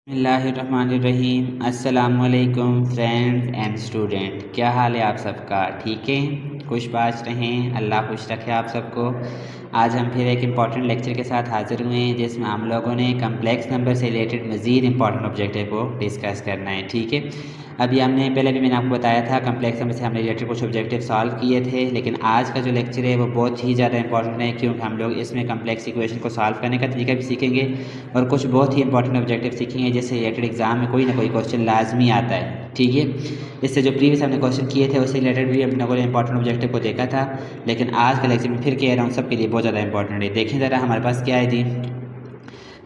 बिस्मिल्लाहिर्रहमानिर्रहीम। अस्सलामुअलैकुम friends and student, क्या हाल है आप सबका? ठीक है, खुशबाश रहें, अल्लाह खुश रखे आप सबको। आज हम फिर एक इम्पॉर्टेंट लेक्चर के साथ हाज़िर हुए हैं जिसमें हम लोगों ने कम्प्लेक्स नंबर से रिलेटेड मज़ीद इंपॉर्टेंट ऑब्जेक्टिव को डिस्कस करना है। ठीक है, अभी मैंने आपको बताया था कम्प्लेक्स नंबर से हमने रिलेटेड कुछ ऑब्जेक्टिव सॉल्व किए थे, लेकिन आज का जो लेक्चर है वो बहुत ही ज़्यादा इंपॉर्टेंट है क्योंकि हम लोग इसमें कम्प्लेक्स इक्वेशन को सॉल्व करने का तरीका भी सीखेंगे और कुछ बहुत ही इंपॉर्टेंट ऑब्जेक्टिव सीखेंगे जिससे रिलेटेड एग्जाम में कोई ना कोई क्वेश्चन लाजमी आता है। ठीक है, इससे जो प्रीवियस हमने क्वेश्चन किए थे उससे रिलेटेड भी अपने को इंपॉर्टेंट ऑब्जेक्टिव को देखा था, लेकिन आज का लेक्चर में फिर कह रहा हूँ सबके लिए बहुत ज़्यादा इंपॉर्टेंट है। देखें ज़रा हमारे पास क्या है जी।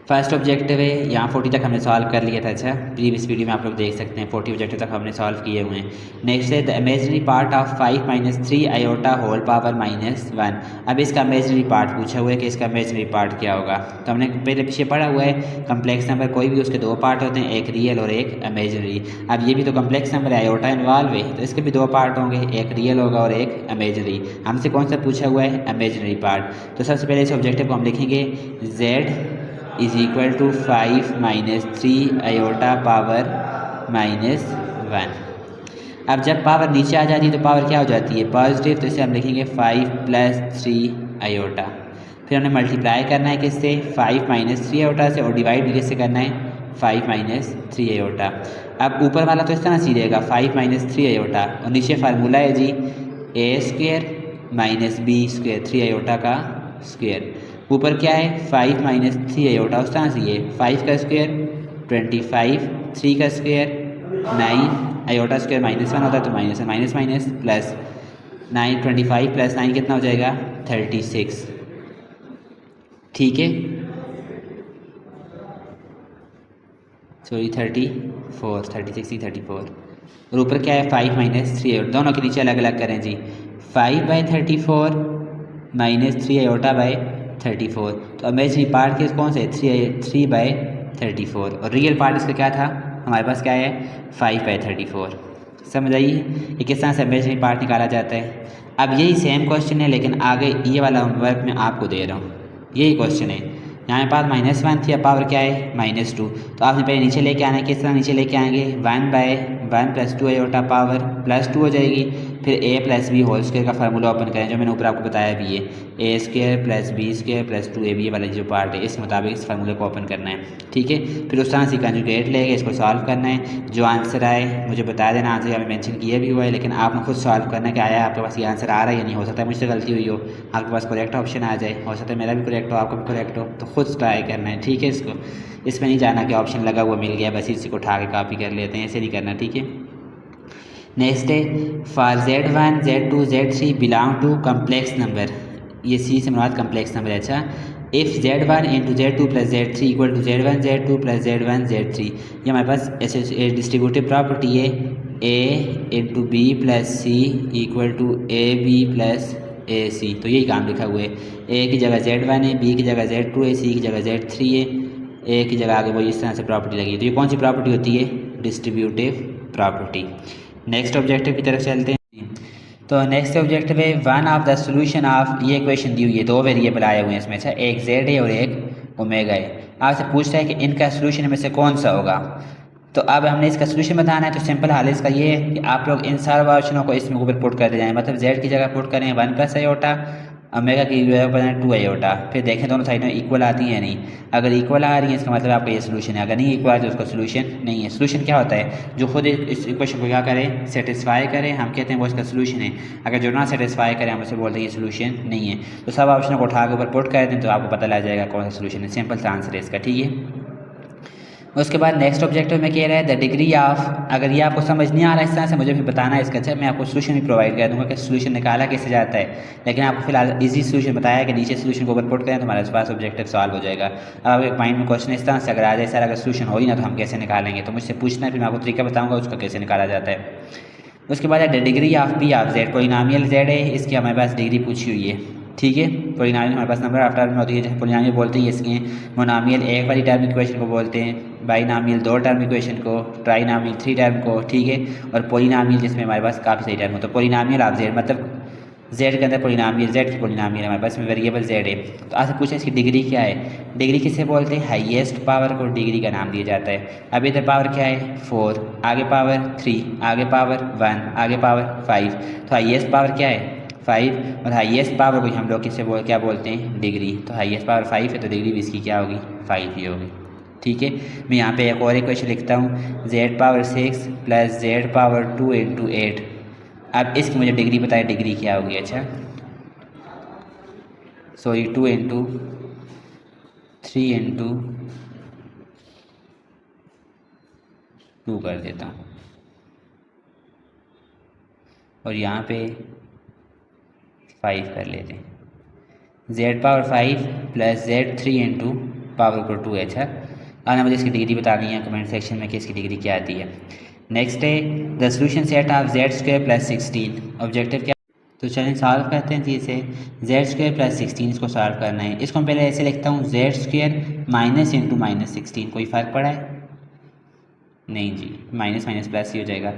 फर्स्ट ऑब्जेक्टिव है, यहाँ 40 तक हमने सॉल्व कर लिया था। अच्छा, प्रीवियस वीडियो में आप लोग देख सकते हैं 40 ऑब्जेक्टिव तक हमने सॉल्व किए हुए हैं। नेक्स्ट है the imaginary part of 5 - 3 iota whole power -1। अब इसका इमेजिनरी पार्ट पूछा हुआ है कि इसका इमेजिनरी पार्ट क्या होगा। तो हमने पहले पीछे पढ़ा हुआ है कम्प्लेक्स नंबर कोई भी उसके दो पार्ट होते हैं, एक रियल और एक इमेजिनरी। अब ये भी तो कम्प्लेक्स नंबर है, आयोटा इन्वॉल्व है, तो इसके भी दो पार्ट होंगे, एक रियल होगा और एक इमेजिनरी। हमसे कौन सा पूछा हुआ है? Imaginary part. तो सबसे पहले इस ऑब्जेक्टिव को हम लिखेंगे z is equal to 5 - 3 iota power -1। अब जब पावर नीचे आ जाती है तो पावर क्या हो जाती है? पॉजिटिव। तो इसे हम लिखेंगे 5 + 3 आयोटा। फिर हमने मल्टीप्लाई करना है किससे? 5 - 3 आयोटा से, और डिवाइड भी किससे करना है? 5 - 3 आयोटा। अब ऊपर वाला तो इस तरह सी रहेगा 5 - 3 आयोटा, और नीचे फार्मूला है जी a² - b², 3 आयोटा का स्क्वेयर। ऊपर क्या है? 5 - 3 आयोटा, उस तरह से ये 5 का स्क्वेयर 25, 3 का स्क्वेयर 9, आयोटा स्क्वेयर -1 होता है तो माइनस है, माइनस माइनस प्लस 9, 25 + 9 कितना हो जाएगा? 36। ठीक है, सॉरी 34, 36 ही 34। और ऊपर क्या है? 5 - 3 आयोटा, दोनों के नीचे अलग अलग करें जी। 5/34 -3 आयोटा बाई 34। तो इमेजिनरी पार्ट के कौन से? 3/34, और रियल पार्ट इसका क्या था? हमारे पास क्या है? 5/34। समझ आइए ये किस तरह से इमेजिनरी पार्ट निकाला जाता है। अब यही सेम क्वेश्चन है, लेकिन आगे ये वाला वर्क मैं आपको दे रहा हूँ। यही क्वेश्चन है, यहाँ पे पास -1 थी, अब पावर क्या है? -2। तो आपने पहले नीचे लेके आना है। किस तरह नीचे लेके आएंगे? 1/1 + 2 आयोटा पावर +2 हो जाएगी। फिर a + b होल स्क्वायर का फार्मूला ओपन करें जो मैंने ऊपर आपको बताया भी है, a² + b² + 2ab वाला जो पार्ट है इस मुताबिक इस फार्मूले को ओपन करना है। ठीक है, फिर उस तरह से कंजुगेट लेके इसको सॉल्व करना है। जो आंसर आए मुझे बता देना, आंसर यहाँ मेंशन किया भी हुआ है, लेकिन आपने खुद सॉल्व करना है कि आया आपके पास ये आंसर आ रहा है या नहीं। हो सकता है मुझसे गलती हुई हो, आपके पास करेक्ट ऑप्शन आ जाए, हो सकता है मेरा भी करेक्ट हो, आपका भी करेक्ट हो, तो खुद ट्राई करना है। ठीक है, इसमें नहीं जाना कि ऑप्शन लगा हुआ मिल गया बस इसी को उठा के कॉपी कर लेते हैं, ऐसे नहीं करना। ठीक है, नेक्स्ट है for Z1 Z2 Z3 belong to complex number. ये सी से मुराद कम्प्लेक्स नंबर है। अच्छा, if Z1 × Z2 + Z3 = Z1 Z2 + Z1 Z3, ये हमारे पास ऐसे डिस्ट्रीब्यूटिव प्रॉपर्टी है A × B + C = AB + AC। तो यही काम लिखा हुआ है, A की जगह Z1 है, B की जगह Z2 है, C की जगह Z3 है, A की जगह आगे वही इस तरह से प्रॉपर्टी लगी है। तो ये कौन सी प्रॉपर्टी होती है? Distributive property. नेक्स्ट ऑब्जेक्टिव की तरफ चलते हैं। तो नेक्स्ट ऑब्जेक्टिव है one of the solution of, ये इक्वेशन दी हुई है, दो वेरिएबल आए हुए हैं इसमें। अच्छा, एक z है और एक ओमेगा है। आपसे पूछता है कि इनका सोल्यूशन में से कौन सा होगा। तो अब हमने इसका सोल्यूशन बताना है, तो सिंपल हाल इसका ये है कि आप लोग इन सारे ऑप्शनों को इसमें ऊपर पुट करते जाएं। मतलब z की जगह पुट करें 1 + आयोटा, ओमेगा की जगह पर 2 आयोटा। फिर देखें दोनों साइड में इक्वल आती हैं या नहीं। अगर इक्वल आ रही है इसका मतलब आपका ये सोल्यूशन है, अगर नहीं इक्वल आ तो उसका सोल्यूशन नहीं है। सोल्यूशन क्या होता है? जो खुद इस इक्वेशन को क्या करें? सेटिस्फाई करें, हम कहते हैं वो इसका सोल्यूशन है। अगर जो ना सेटिस्फाई करें हम उसे बोलते हैं ये सोल्यूशन नहीं है। तो सब ऑप्शनों को उठा के ऊपर पुट कर दें तो आपको पता लग जाएगा कौन सा सोल्यूशन है। सिंपल सा आंसर है इसका। ठीक है, उसके बाद नेक्स्ट ऑब्जेक्टिव में कह रहा है द डिग्री ऑफ, अगर ये आपको समझ नहीं आ रहा है इस तरह से मुझे भी बताना है इसका। अच्छा, मैं आपको सोल्यूशन भी प्रोवाइड कर दूंगा कि सोल्यूशन निकाला कैसे जाता है, लेकिन आपको फिलहाल इजी सोल्यूशन बताया कि नीचे सोल्यूशन को ऊपर पुट करें तो हमारे पास ऑब्जेक्टिव सॉल्व हो जाएगा। अब आप एक माइंड में क्वेश्चन इस तरह से अगर आ जाए सर अगर सोल्यूशन हो ही ना तो हम कैसे निकालेंगे, तो मुझसे पूछना है, फिर मैं आपको तरीका बताऊँगा उसका कैसे निकाला जाता है। उसके बाद है the degree of P of Z, polynomial Z है, इसकी हमारे पास डिग्री पूछी हुई है। ठीक है, पोलिनोमियल हमारे पास नंबर आफ्टर में होती है, पोलिनोमियल बोलते हैं इसके, मोनोमियल एक वाली टर्म इक्वेशन को बोलते हैं, बाइनोमियल 2 टर्म इक्वेशन को, ट्राइनोमियल 3 टर्म को। ठीक है, और पोलिनोमियल जिसमें हमारे पास काफ़ी सही टर्म हो। तो पोलिनोमियल ऑफ जेड मतलब जेड के अंदर पोलिनोमियल जेड की पोलिनोमियल हमारे पास में वेरिएबल जेड है। तो आपसे पूछा इसकी डिग्री क्या है। डिग्री किसे बोलते हैं, हाईएस्ट पावर को डिग्री का नाम दिया जाता है। अब इधर पावर क्या है 4, आगे पावर 3, आगे पावर 1, आगे पावर 5। तो हाईएस्ट पावर क्या है 5, और हाईएस्ट पावर को हम लोग क्या बोलते हैं डिग्री। तो हाईएस्ट पावर 5 है तो डिग्री भी इसकी क्या होगी 5 ही होगी। ठीक है, मैं यहाँ पे एक और इक्वेशन लिखता हूँ Z power 6 plus Z power 2 into 8। अब इसकी मुझे डिग्री बताए, डिग्री क्या होगी। अच्छा सॉरी 2 इंटू 3 इंटू 2 कर देता हूँ, और यहाँ पे 5 कर लेते हैं। Z power 5 plus Z 3 into power को 2 है। अच्छा आना मुझे इसकी डिग्री बतानी है कमेंट सेक्शन में कि इसकी डिग्री क्या आती है। नेक्स्ट है the solution set of Z square plus 16। Objective क्या, तो चलिए सॉल्व करते हैं जी इसे। जेड स्क्वायर प्लस 16 इसको सॉल्व करना है। इसको मैं पहले ऐसे लिखता हूँ z square minus into minus 16। कोई फ़र्क पड़ा है नहीं जी, माइनस माइनस प्लस ही हो जाएगा।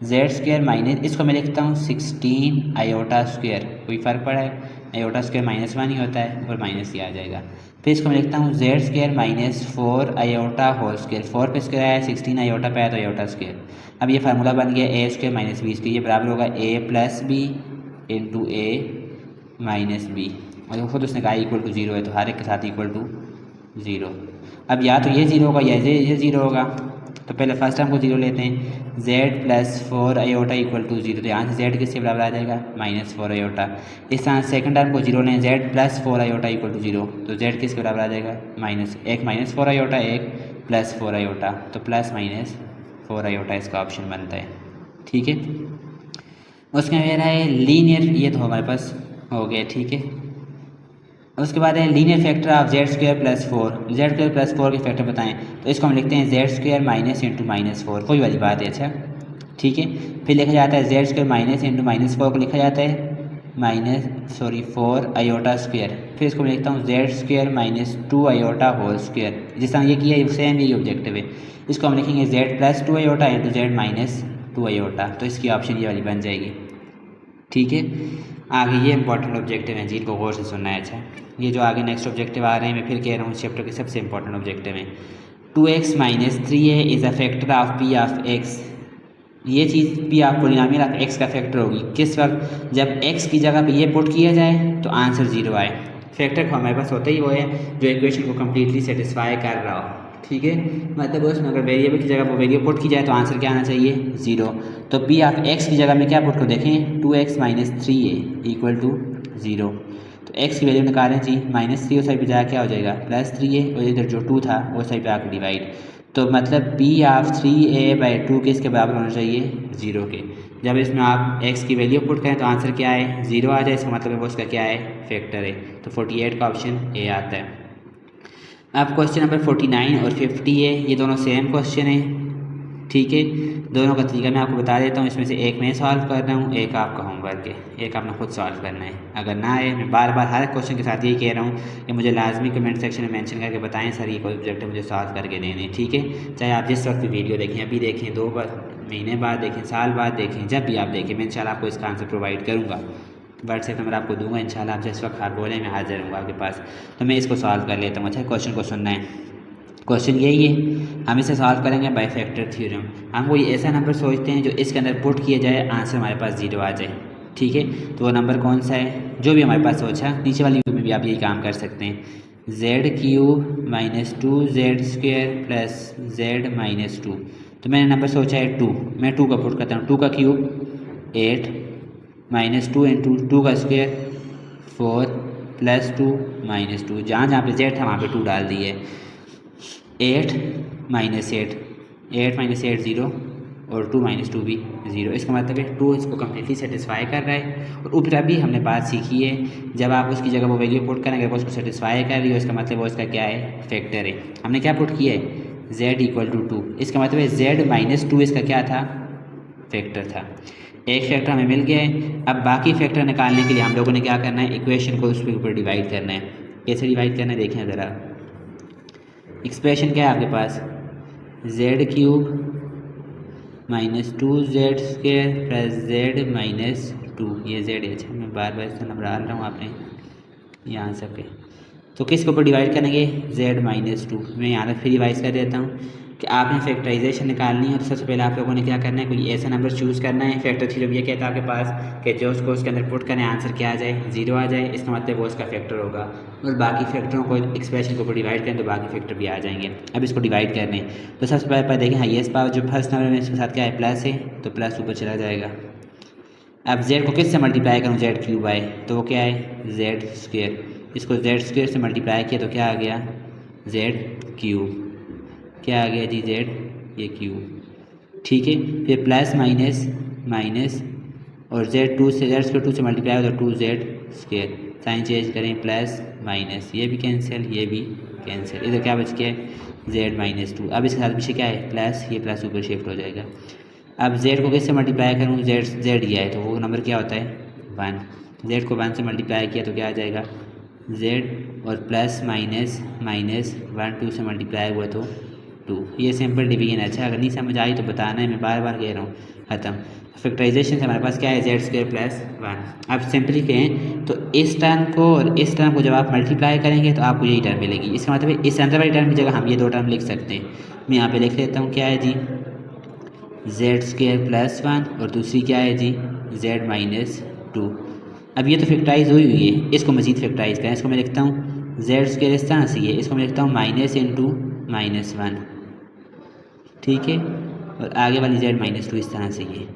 जेड स्क्वायर माइनस, इसको मैं लिखता हूँ 16 आयोटा स्क्वायर। कोई फ़र्क पड़ा है, आयोटा स्क्वायर -1 ही होता है और माइनस ही आ जाएगा। फिर इसको मैं लिखता हूँ z square minus 4 iota whole square. 4 पे स्क्वायर आया, 16 आयोटा पे आया तो आयोटा स्क्वायर। अब ये फार्मूला बन गया ए स्क्वायर माइनस बी स्क्वायर, ये बराबर होगा ए प्लस बी इंटू ए माइनस बी, और खुद उसने कहा इक्वल टू 0 है तो हर एक के साथ इक्वल टू 0। अब या तो ये 0 होगा या ये 0 होगा। तो पहले फर्स्ट टर्म को 0 लेते हैं, z plus 4 iota equal to 0। तो यहाँ से z किसके बराबर आ जाएगा -4 आयोटा। इस तरह सेकंड टर्म को 0 लें, z plus 4 iota equal to 0। तो z किसके बराबर आ जाएगा एक -4 आयोटा, एक +4 आयोटा। तो +4 आयोटा इसका ऑप्शन बनता है। ठीक है, उसके बाद है लीनियर, ये तो हमारे पास हो गया। ठीक है, उसके बाद है linear factor of Z square plus 4। Z square plus 4 के फैक्टर बताएं, तो इसको हम लिखते हैं जेड स्क्वायर माइनस इंटू -4। कोई वाली बात है। अच्छा ठीक है, फिर लिखा जाता है जेड स्क्वायर माइनस इंटू -4 को लिखा जाता है 4 आयोटा स्क्वायर। फिर इसको मैं लिखता हूँ z square -2 iota whole square. जिस तरह ये किया है सेम यही ऑब्जेक्टिव है। इसको हम लिखेंगे Z plus 2 iota into Z -2 iota. तो इसकी ऑप्शन ये वाली बन जाएगी। ठीक है, आगे ये इंपॉर्टेंट ऑब्जेक्टिव हैं जिनको गौर से सुनना है। अच्छा ये जो आगे नेक्स्ट ऑब्जेक्टिव आ रहे हैं, मैं फिर कह रहा हूँ चैप्टर के सबसे इंपॉर्टेंट ऑब्जेक्टिव हैं। 2x minus 3a is a factor of p of x। ये चीज़ p of polynomial of x का फैक्टर होगी किस वक्त, जब x की जगह पे ये पुट किया जाए तो आंसर 0 आए। फैक्टर को हमारे पास होता ही वो है जो इक्वेशन को कम्प्लीटली सेटिस्फाई कर रहा हो। ठीक है, मतलब उसमें अगर वेरिएबल की जगह वो वेरिएबल पुट की जाए तो आंसर क्या आना चाहिए 0। तो p ऑफ x की जगह में क्या पुट कर देखें 2x minus 3a equal to 0। तो x की वैल्यू निकालें जी, -3 उस साइड पर जाकर क्या हो जाएगा +3a, और इधर जो 2 था वो साइड पर आकर डिवाइड। तो मतलब p ऑफ 3a/2 किसके बराबर होना चाहिए 0 के। जब इसमें आप x की वैल्यू पुट करें तो आंसर क्या है 0 आ जाए, इसका मतलब वो उसका क्या है फैक्टर है। तो 48 का ऑप्शन ए आता है। अब क्वेश्चन नंबर 49 और 50 है, ये दोनों सेम क्वेश्चन है। ठीक है, दोनों का तरीका मैं आपको बता देता हूँ। इसमें से एक मैं सॉल्व कर रहा हूँ, एक आपका होमवर्क है, एक आपने खुद सॉल्व करना है। अगर ना आए, मैं बार बार हर क्वेश्चन के साथ यही कह रहा हूँ कि मुझे लाजमी कमेंट सेक्शन में मेंशन करके बताएं सर ये कोई ऑब्जेक्टिव मुझे सॉल्व करके देने। ठीक है, चाहे आप जिस वक्त भी वीडियो देखें, अभी देखें, 2 महीने बाद देखें, साल बाद देखें, जब भी आप देखें, मैं इंशाल्लाह आपको इसका आंसर प्रोवाइड करूँगा। व्हाट्सएप नंबर आपको दूंगा इंशाल्लाह, आप जिस वक्त आप बोलें मैं हाजिर रहूँगा आपके पास। तो मैं इसको सॉल्व कर लेता हूँ। अच्छा क्वेश्चन को सुनना है, क्वेश्चन यही है, हम इसे सॉल्व करेंगे बाय फैक्टर थ्योरम। हम कोई ऐसा नंबर सोचते हैं जो इसके अंदर पुट किया जाए आंसर हमारे पास 0 आ जाए। ठीक है, तो वो नंबर कौन सा है जो भी हमारे पास सोचा, नीचे वाली में भी आप यही काम कर सकते हैं। z³ minus 2z² plus z-2। तो मैंने नंबर सोचा है 2, मैं 2 का पुट करता हूँ। 2 का क्यूब 8 -2 इंटू 2 का स्क्वायर 4 +2 -2। जहाँ जहाँ पे z था वहाँ पे 2 डाल दिए। 8 -8 0 और 2 -2 भी 0। इसका मतलब है 2 इसको कम्प्लीटली सेटिस्फाई कर रहा है। और ऊपर भी हमने बात सीखी है, जब आप उसकी जगह वो वैल्यू पुट करेंगे वो उसको सेटिस्फाई कर रही हो, इसका मतलब वो इसका क्या है फैक्टर है। हमने क्या पुट किया है z इक्वल टू 2, इसका मतलब है z -2 इसका क्या था फैक्टर था। एक फैक्टर हमें मिल गया है। अब बाकी फैक्टर निकालने के लिए हम लोगों ने क्या करना है, इक्वेशन को उसके ऊपर डिवाइड करना है। कैसे डिवाइड करना है देखें ज़रा। एक्सप्रेशन क्या है आपके पास z³ -2z² प्लस z -2, ये z है। अच्छा मैं बार बार इसका नंबर डाल रहा हूँ आपने यहाँ से पे। तो किसके ऊपर डिवाइड करेंगे, z-2। मैं यहाँ तक फिर रिवाइज कर देता हूँ कि आपने फैक्टराइजेशन निकालनी है। तो सबसे पहले आप लोगों ने क्या करना है, कोई ऐसा नंबर चूज़ करना है। फैक्टर थ्योरम ये कहता है आपके पास कि जो उसको उसके अंदर पुट करें आंसर क्या आ जाए, 0 आ जाए, इसका मतलब वो उसका फैक्टर होगा। और बाकी फैक्टरों को एक्सप्रेशन के ऊपर डिवाइड करें तो बाकी फैक्टर भी आ जाएंगे। अब इसको डिवाइड करने तो सबसे पहले देखें हाईएस्ट पावर जो फर्स्ट नंबर में इसके साथ क्या है, प्लस है, तो प्लस ऊपर चला जाएगा। अब z को किससे मल्टीप्लाई करूँ, z³ तो वो क्या है, z²। इसको z² से मल्टीप्लाई किया तो क्या आ गया, z³। क्या आ गया जी, z³ ठीक है। फिर प्लस माइनस माइनस और z2 से मल्टीप्लाई हो तो 2z²। साइन चेंज करें, प्लस माइनस, ये भी कैंसिल, ये भी कैंसिल। इधर क्या बच गया, z-2। अब इसके साथ पीछे क्या है, प्लस, ये प्लस ऊपर शिफ्ट हो जाएगा। अब z को किससे मल्टीप्लाई करूँ, z दिया है तो वो नंबर क्या होता है, 1। z को 1 से मल्टीप्लाई किया तो क्या आ जाएगा, z और प्लस माइनस माइनस 1 2 से मल्टीप्लाई हुआ तो 2। ये सिंपल डिवीजन है। अच्छा, अगर नहीं समझ आई तो बताना है, मैं बार बार कह रहा हूँ। ख़त्म। फैक्टराइजेशन से हमारे पास क्या है, z² + 1। अब सिंपली कहें तो इस टर्म को और इस टर्म को जब आप मल्टीप्लाई करेंगे तो आपको यही टर्म मिलेगी। इसका मतलब है इस अंदर वाली टर्म की जगह हम ये दो टर्म लिख सकते हैं। मैं यहाँ पे लिख लेता हूँ, क्या है जी, z² + 1 और दूसरी क्या है जी, z-2। अब ये तो फैक्टराइज हुई है, इसको मज़ीद फैक्टराइज करें। इसको मैं लिखता हूँ z² इस तरह से है, इसको मैं लिखता हूँ -(-1) ठीक है। और आगे वाली z-2 इस तरह से ये।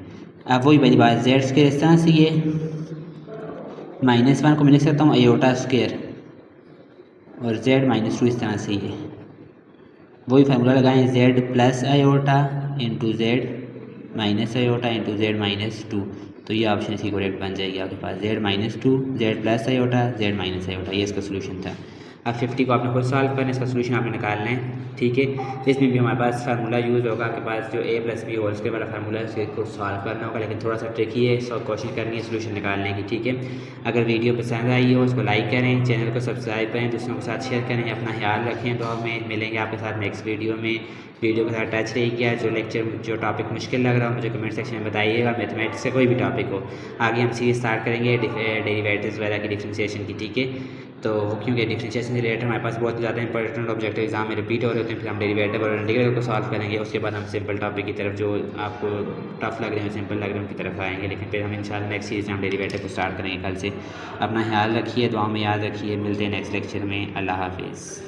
अब वही वाली बात, z² इस तरह से ये, -1 को मैं लिख सकता हूँ i² और z-2 इस तरह से ये। वही फार्मूला लगाएं, z + i × z - i × z-2। तो ये ऑप्शन इसकी करेक्ट बन जाएगी आपके पास, z-2 z + i z - i। ये इसका सोल्यूशन था। अब 50 को आपने खुद सॉल्व करना है, इसका सोल्यूशन आपने निकालना है, ठीक है। इसमें भी हमारे पास फार्मूला यूज़ होगा, आपके पास जो a + b² वाला फार्मूला है उसको खुद सॉल्व करना होगा, लेकिन थोड़ा सा ट्रिकी है। सब कोशिश करनी है सोल्यूशन निकालने की, ठीक है। अगर वीडियो पसंद आई हो उसको लाइक करें, चैनल को सब्सक्राइब करें, दूसरों के साथ शेयर करें। अपना ख्याल रखें। तो हमें मिलेंगे आपके साथ नेक्स्ट वीडियो में। वीडियो के साथ टच रहिएगा। जो टॉपिक मुश्किल लग रहा हो मुझे कमेंट सेक्शन में बताइएगा। मैथमेटिक्स से कोई भी टॉपिक हो, आगे हम सीरीज स्टार्ट करेंगे डेरिवेटिव्स वगैरह की, डिफरेंशिएशन की, ठीक है। तो क्योंकि डिफरेंशिएशन से रिलेटेड हमारे पास बहुत ज़्यादा इंपॉर्टेंट ऑब्जेक्टिव एग्जाम में रिपीट हो रहे होते हैं, फिर हम डेरिवेटिव और इंटीग्रल को सॉल्व करेंगे। उसके बाद हम सिंपल टॉपिक की तरफ, जो आपको टफ लग रहे हैं, सिंपल लग रहे हैं, उनकी तरफ आएंगे। लेकिन फिर हम इंशाल्लाह नेक्स्ट सीरीज में हम डेरिवेटिव को स्टार्ट करेंगे कल से। अपना ख्याल रखिए, दुआ में याद रखिए। मिलते हैं नेक्स्ट लेक्चर में। अल्लाह हाफिज़।